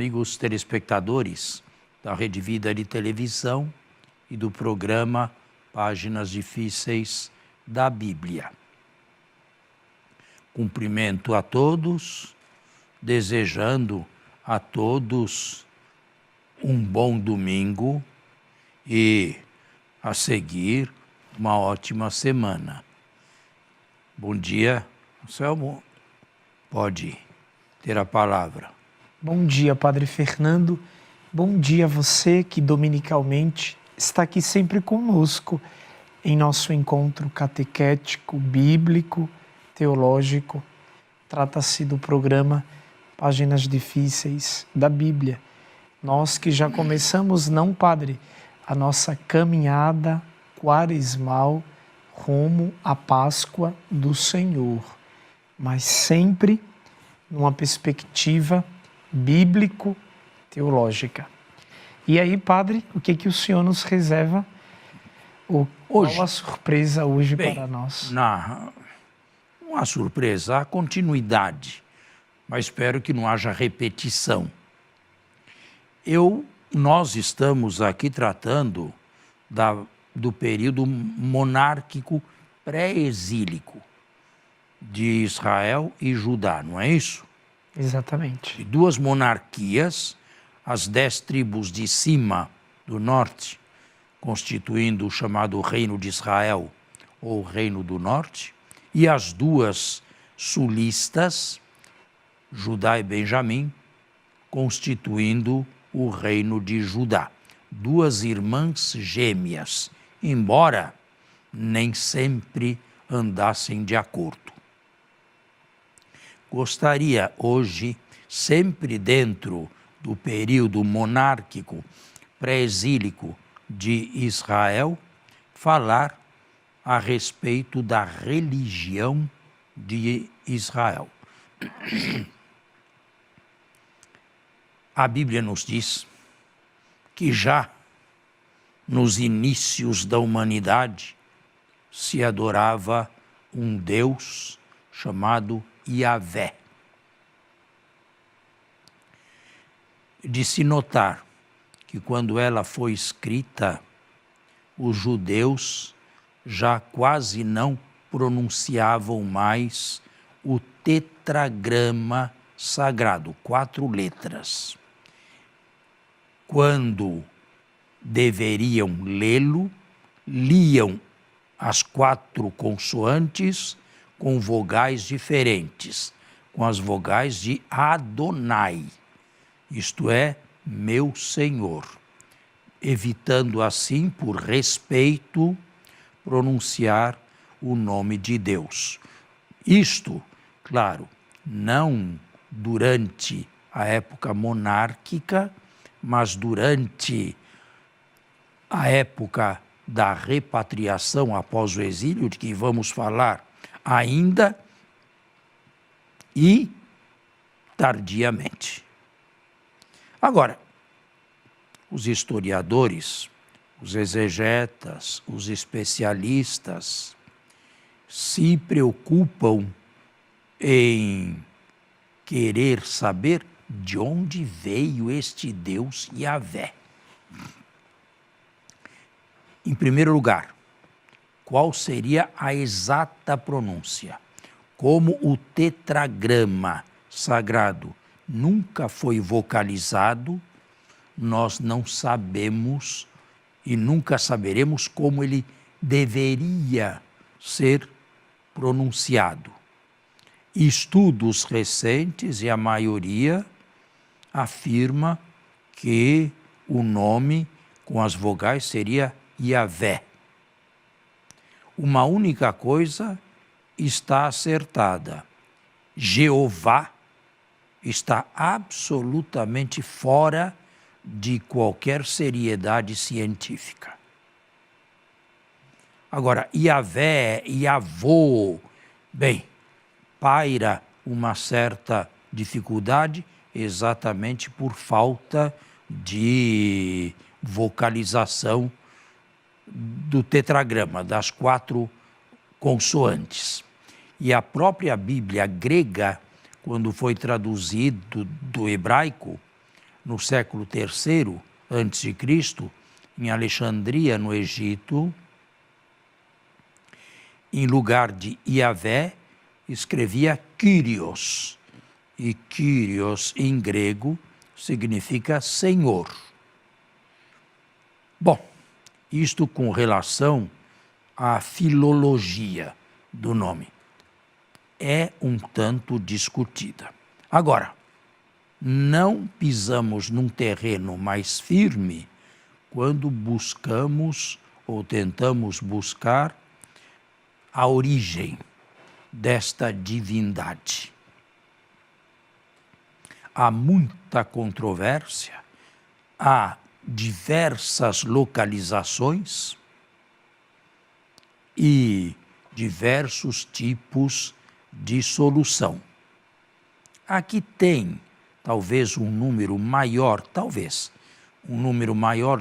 amigos telespectadores da Rede Vida de Televisão e do programa Páginas Difíceis da Bíblia. Cumprimento a todos, desejando a todos um bom domingo e, a seguir, uma ótima semana. Bom dia, Anselmo. Pode ter a palavra. Bom dia, Padre Fernando. Bom dia a você que dominicalmente está aqui sempre conosco em nosso encontro catequético, bíblico, teológico. Trata-se do programa Páginas Difíceis da Bíblia. Nós que já começamos, não, Padre, a nossa caminhada quaresmal rumo à Páscoa do Senhor, mas sempre numa perspectiva bíblico-teológica. E aí, Padre, o que o Senhor nos reserva? Qual a surpresa hoje para nós? Uma surpresa, a continuidade, mas espero que não haja repetição. Nós estamos aqui tratando do período monárquico pré-exílico de Israel e Judá, não é isso? Exatamente. De duas monarquias, as 10 tribos de cima do norte, constituindo o chamado Reino de Israel ou Reino do Norte, e as duas sulistas, Judá e Benjamim, constituindo o Reino de Judá. Duas irmãs gêmeas, embora nem sempre andassem de acordo. Gostaria hoje, sempre dentro do período monárquico pré-exílico de Israel, falar a respeito da religião de Israel. A Bíblia nos diz que já nos inícios da humanidade se adorava um Deus chamado Yahvé. De se notar que quando ela foi escrita, os judeus já quase não pronunciavam mais o tetragrama sagrado, 4 letras. Quando deveriam lê-lo, liam as 4 consoantes com vogais diferentes, com as vogais de Adonai, isto é, meu Senhor, evitando assim, por respeito, pronunciar o nome de Deus. Isto, claro, não durante a época monárquica, mas durante a época da repatriação após o exílio, de que vamos falar ainda, e tardiamente. Agora, os historiadores, os exegetas, os especialistas se preocupam em querer saber de onde veio este Deus Yahvé. Em primeiro lugar, qual seria a exata pronúncia? Como o tetragrama sagrado nunca foi vocalizado, nós não sabemos e nunca saberemos como ele deveria ser pronunciado. Estudos recentes, e a maioria, afirma que o nome com as vogais seria Yahvé. Uma única coisa está acertada: Jeová está absolutamente fora de qualquer seriedade científica. Agora, Yahvé, Yavô, bem, paira uma certa dificuldade exatamente por falta de vocalização do tetragrama, das 4 consoantes. E a própria Bíblia grega, quando foi traduzido do hebraico, no século III a.C., em Alexandria, no Egito, em lugar de Yahvé, escrevia Kyrios. E Kyrios, em grego, significa Senhor. Bom, isto com relação à filologia do nome. É um tanto discutida. Agora, não pisamos num terreno mais firme quando buscamos ou tentamos buscar a origem desta divindade. Há muita controvérsia, há diversas localizações e diversos tipos de solução. Aqui tem talvez um número maior,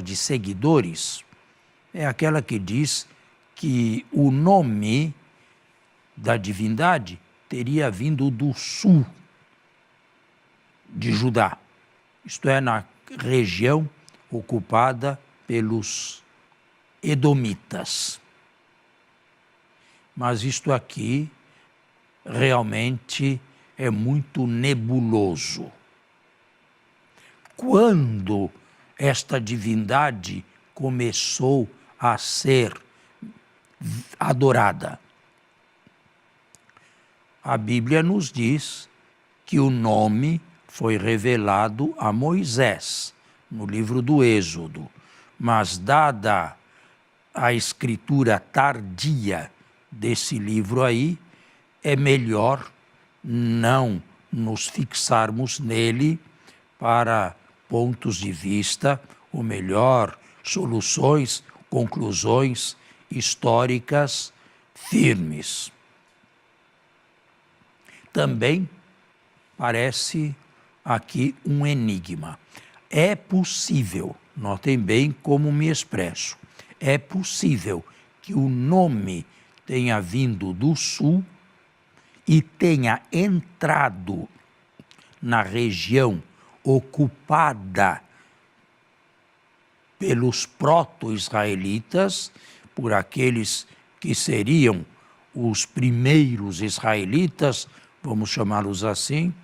de seguidores, é aquela que diz que o nome da divindade teria vindo do sul de Judá, isto é, na região ocupada pelos edomitas. Mas isto aqui realmente é muito nebuloso. Quando esta divindade começou a ser adorada? A Bíblia nos diz que o nome foi revelado a Moisés, no livro do Êxodo, mas dada a escritura tardia desse livro aí, é melhor não nos fixarmos nele para pontos de vista, ou melhor, soluções, conclusões históricas firmes. Também parece aqui um enigma. É possível, notem bem como me expresso, é possível que o nome tenha vindo do sul e tenha entrado na região ocupada pelos proto-israelitas, por aqueles que seriam os primeiros israelitas, vamos chamá-los assim,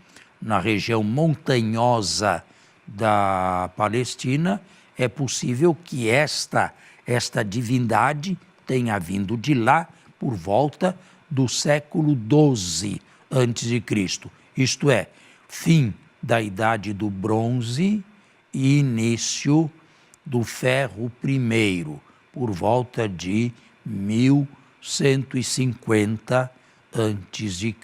na região montanhosa da Palestina. É possível que esta divindade tenha vindo de lá por volta do século XII a.C., isto é, fim da Idade do Bronze e início do Ferro I, por volta de 1150 a.C.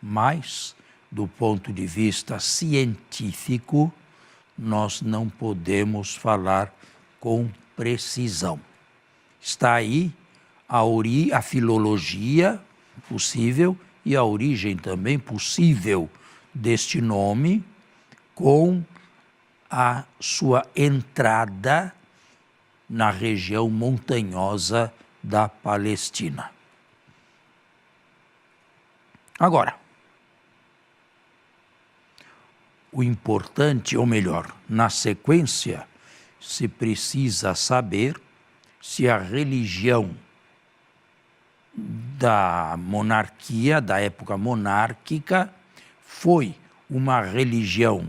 Mas, do ponto de vista científico, nós não podemos falar com precisão. Está aí a filologia possível e a origem também possível deste nome, com a sua entrada na região montanhosa da Palestina. Agora, o importante, ou melhor, na sequência, se precisa saber se a religião da monarquia, da época monárquica, foi uma religião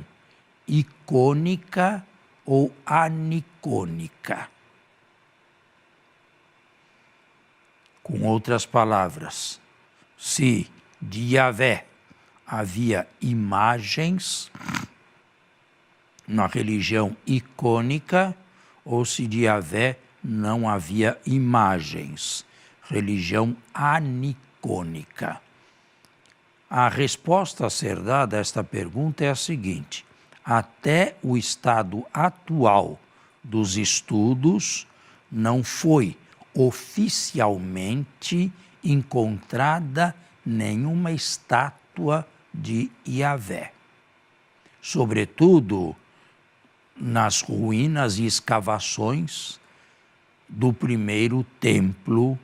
icônica ou anicônica. Com outras palavras, se de Yahvé havia imagens na religião icônica, ou se de Yahvé não havia imagens, religião anicônica. A resposta a ser dada a esta pergunta é a seguinte: até o estado atual dos estudos, não foi oficialmente encontrada nenhuma estátua de Yahvé. Sobretudo nas ruínas e escavações do primeiro templo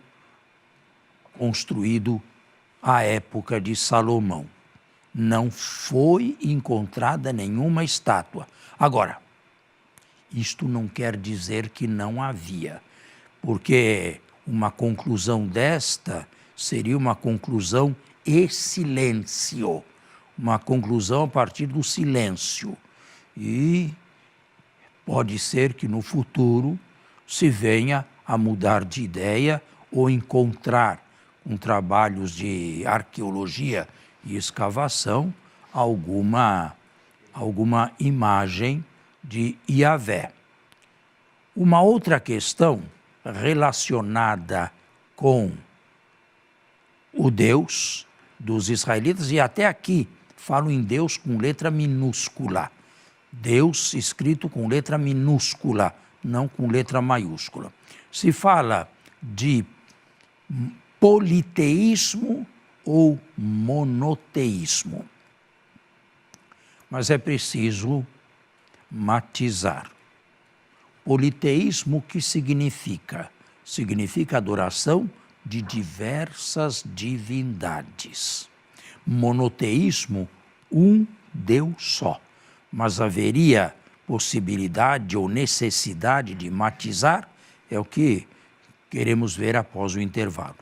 construído à época de Salomão. não foi encontrada nenhuma estátua. Agora, isto não quer dizer que não havia, porque uma conclusão desta seria uma conclusão e silêncio, uma conclusão a partir do silêncio. E pode ser que no futuro se venha a mudar de ideia ou encontrar, com trabalhos de arqueologia e escavação, alguma imagem de Yahvé. Uma outra questão relacionada com o Deus dos israelitas, e até aqui falo em Deus com letra minúscula. Deus escrito com letra minúscula, não com letra maiúscula. Se fala de politeísmo ou monoteísmo. Mas é preciso matizar. Politeísmo, o que significa? Significa adoração de diversas divindades. Monoteísmo, um Deus só. Mas haveria possibilidade ou necessidade de matizar? É o que queremos ver após o intervalo.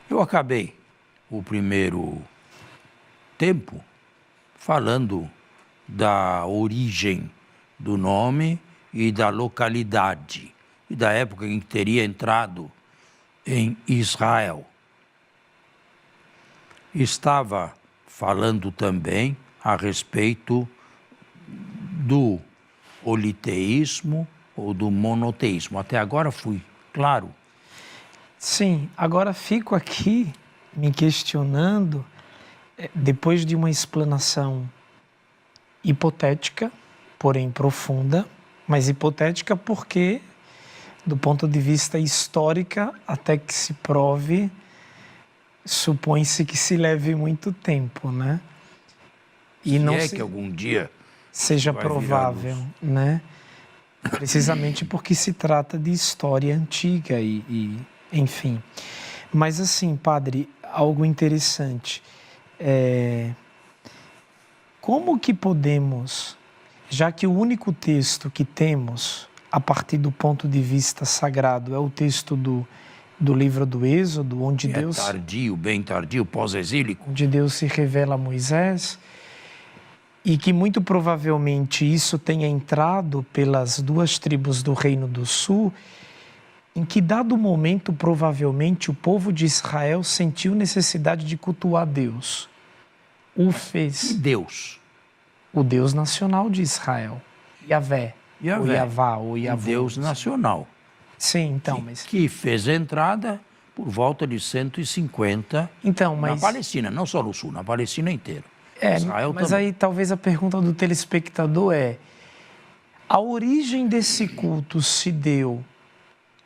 Eu acabei o primeiro tempo falando da origem do nome e da localidade, e da época em que teria entrado em Israel. Estava falando também a respeito do politeísmo ou do monoteísmo. Até agora fui claro? Sim, agora fico aqui me questionando, depois de uma explanação hipotética, porém profunda, mas hipotética porque, do ponto de vista histórico, até que se prove, supõe-se que se leve muito tempo, né? E não é que algum dia seja provável, né? Precisamente porque se trata de história antiga e enfim. Mas assim, padre, algo interessante. Como que podemos, já que o único texto que temos, a partir do ponto de vista sagrado, é o texto do livro do Êxodo, onde Deus... É tardio, bem tardio, pós-exílico. Onde Deus se revela a Moisés, e que muito provavelmente isso tenha entrado pelas duas tribos do Reino do Sul, em que dado momento, provavelmente, o povo de Israel sentiu necessidade de cultuar Deus. O fez. Deus. O Deus nacional de Israel. Yahvé. Ou Yavá, ou Yavô. O Deus nacional. Sim, então, mas... Que fez entrada por volta de 150 na Palestina, não só no Sul, na Palestina inteira. Israel mas também. Aí talvez a pergunta do telespectador é: a origem desse culto se deu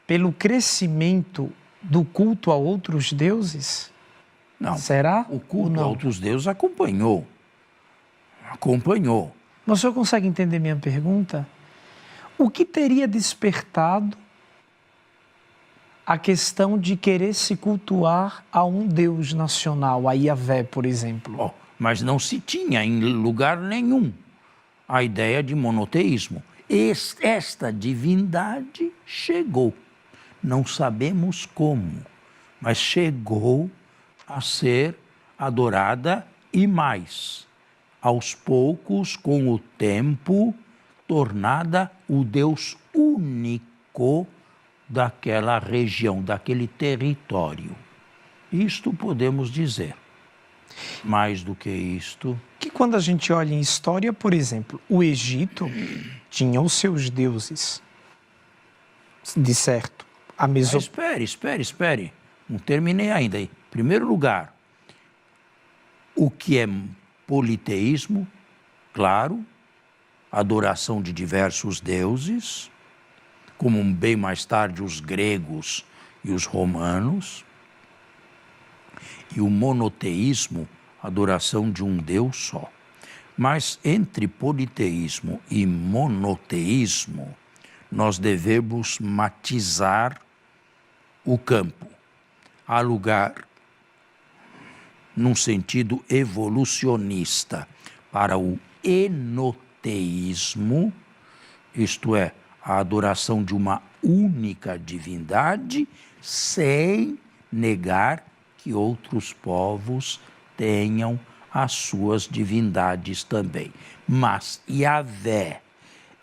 pelo crescimento do culto a outros deuses? Não. Será? O culto a outros deuses acompanhou. Mas o senhor consegue entender minha pergunta? O que teria despertado a questão de querer se cultuar a um Deus nacional, a Yahvé, por exemplo? Mas não se tinha em lugar nenhum a ideia de monoteísmo. Esta divindade chegou. Não sabemos como, mas chegou a ser adorada e mais, aos poucos, com o tempo, tornada o Deus único daquela região, daquele território. Isto podemos dizer. Mais do que isto... Que quando a gente olha em história, por exemplo, o Egito tinha os seus deuses, de certo. Espere. Não terminei ainda. Em primeiro lugar, o que é politeísmo? Claro, adoração de diversos deuses, como bem mais tarde os gregos e os romanos. E o monoteísmo adoração de um Deus só. Mas entre politeísmo e monoteísmo, nós devemos matizar o campo. Há lugar, num sentido evolucionista, para o enoteísmo, isto é, a adoração de uma única divindade, sem negar que outros povos tenham as suas divindades também. Mas Yahvé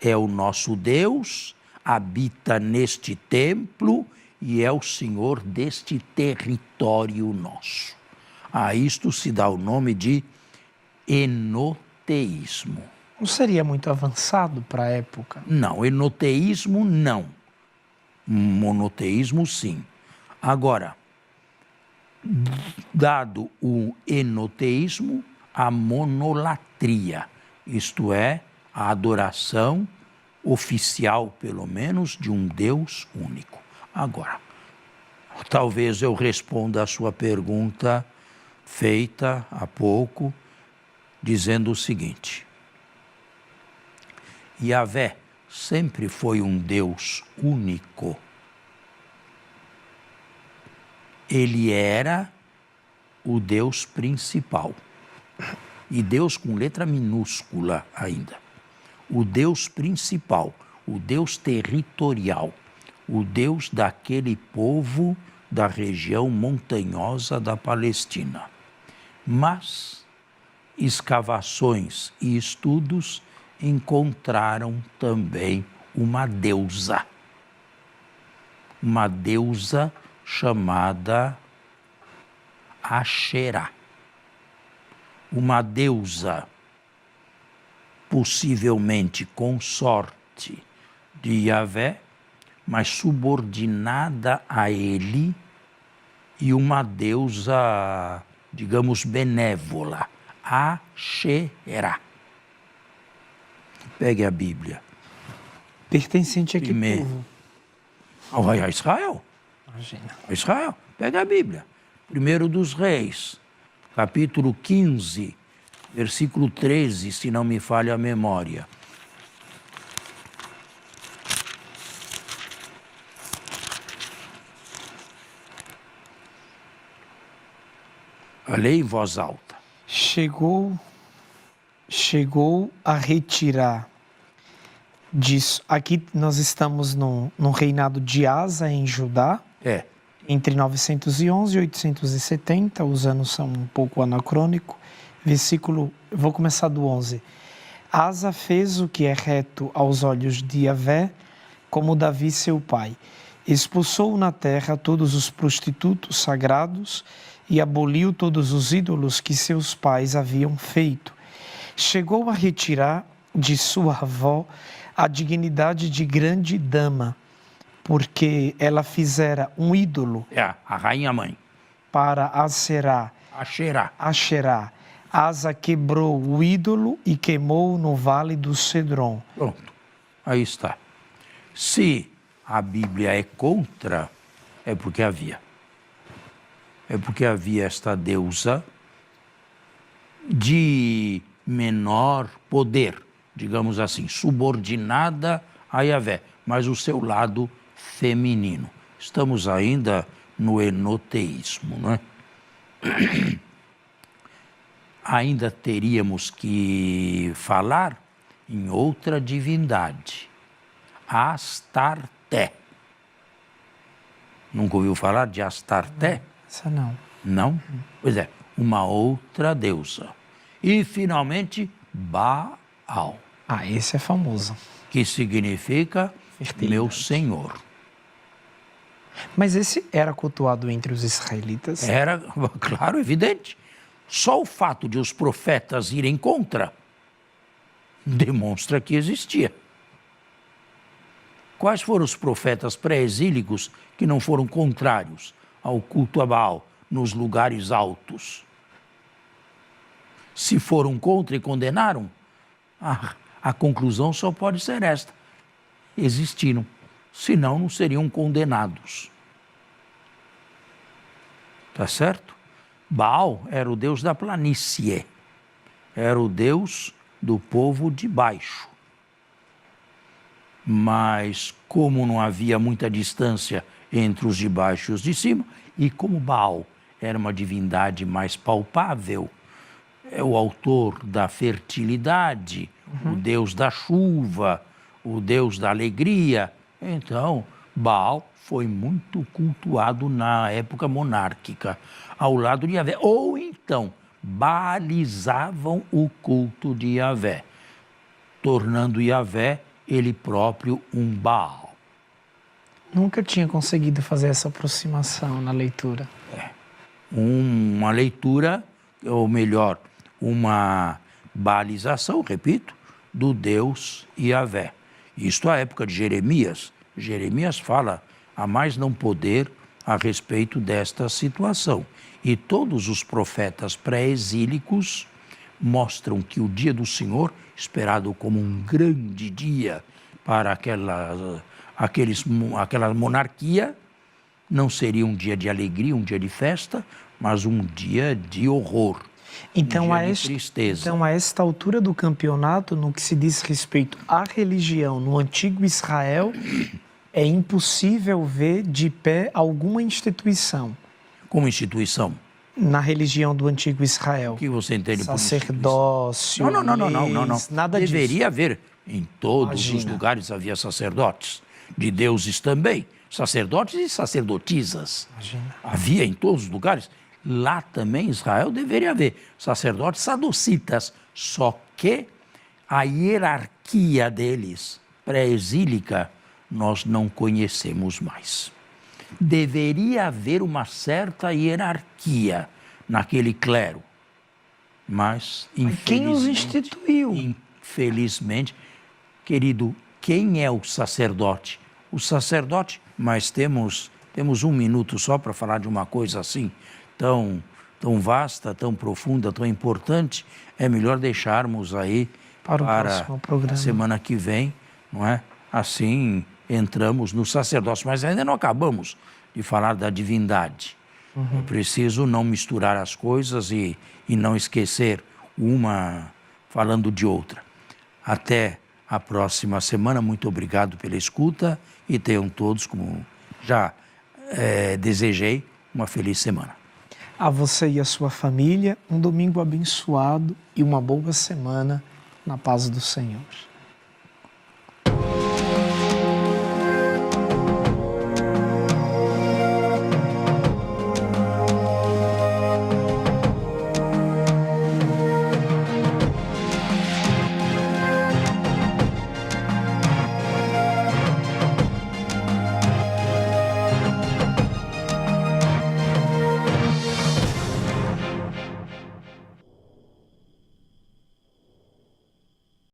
é o nosso Deus, habita neste templo e é o Senhor deste território nosso. A isto se dá o nome de enoteísmo. Não seria muito avançado para a época? Não, enoteísmo não. Monoteísmo sim. Agora, dado o enoteísmo, a monolatria, isto é, a adoração oficial, pelo menos, de um Deus único. Agora, talvez eu responda a sua pergunta feita há pouco, dizendo o seguinte: Yahvé sempre foi um Deus único. Ele era o Deus principal. E Deus com letra minúscula ainda. O Deus principal, o Deus territorial, o Deus daquele povo da região montanhosa da Palestina. Mas escavações e estudos encontraram também uma deusa chamada Asherá. Uma deusa possivelmente consorte de Yahvé, mas subordinada a ele, e uma deusa, digamos, benévola, Asherá. Pegue a Bíblia. Pertencente a que povo? A Israel. Imagina. A Israel. Pega a Bíblia. 1 dos Reis, capítulo 15, versículo 13, se não me falha a memória. Leia em voz alta. Chegou a retirar disso. Aqui nós estamos no reinado de Asa, em Judá. Entre 911 e 870, os anos são um pouco anacrônicos. Vou começar do 11. Asa fez o que é reto aos olhos de Yahvé, como Davi seu pai. Expulsou na terra todos os prostitutos sagrados e aboliu todos os ídolos que seus pais haviam feito. Chegou a retirar de sua avó a dignidade de grande dama, porque ela fizera um ídolo. A rainha-mãe. Para Asherá. Asa quebrou o ídolo e queimou no vale do Cedron. Pronto, aí está. Se a Bíblia é contra, é porque havia. É porque havia esta deusa de menor poder, digamos assim, subordinada a Yahvé, mas o seu lado feminino. Estamos ainda no enoteísmo, não é? Ainda teríamos que falar em outra divindade, Astarté. Nunca ouviu falar de Astarté? Essa não. Não? Pois é, uma outra deusa. E, finalmente, Baal. Esse é famoso. Que significa meu Senhor. Mas esse era cultuado entre os israelitas? Era, claro, evidente. Só o fato de os profetas irem contra demonstra que existia. Quais foram os profetas pré-exílicos que não foram contrários ao culto a Baal nos lugares altos? Se foram contra e condenaram, a conclusão só pode ser esta: existiram, senão não seriam condenados. Tá certo? Baal era o deus da planície, era o deus do povo de baixo. Mas como não havia muita distância entre os de baixo e os de cima, e como Baal era uma divindade mais palpável, é o autor da fertilidade, o deus da chuva, o deus da alegria, então Baal foi muito cultuado na época monárquica, ao lado de Yahvé. Ou então, baalizavam o culto de Yahvé, tornando Yahvé ele próprio um Baal. Nunca tinha conseguido fazer essa aproximação na leitura. Uma leitura, ou melhor, uma baalização, repito, do Deus Yahvé. Isto à época de Jeremias. Jeremias fala a mais não poder a respeito desta situação. E todos os profetas pré-exílicos mostram que o dia do Senhor, esperado como um grande dia para aquela monarquia, não seria um dia de alegria, um dia de festa, mas um dia de horror, então, um dia de tristeza. Então, a esta altura do campeonato, no que se diz respeito à religião no antigo Israel, é impossível ver de pé alguma instituição. Como instituição? Na religião do antigo Israel. O que você entende por sacerdócio, não. Nada disso. Deveria haver. Em todos os lugares havia sacerdotes, de deuses também. Sacerdotes e sacerdotisas. Imagina. Havia em todos os lugares. Lá também, em Israel, deveria haver sacerdotes sadocitas. Só que a hierarquia deles, pré-exílica, nós não conhecemos mais. Deveria haver uma certa hierarquia naquele clero, mas quem os instituiu? Infelizmente, querido, quem é o sacerdote? O sacerdote, mas temos um minuto só para falar de uma coisa assim, tão vasta, tão profunda, tão importante, é melhor deixarmos aí para a semana que vem, não é? Assim entramos no sacerdócio, mas ainda não acabamos de falar da divindade. É preciso não misturar as coisas e não esquecer uma falando de outra. Até a próxima semana, muito obrigado pela escuta e tenham todos, como já desejei, uma feliz semana. A você e a sua família, um domingo abençoado e uma boa semana na paz do Senhor.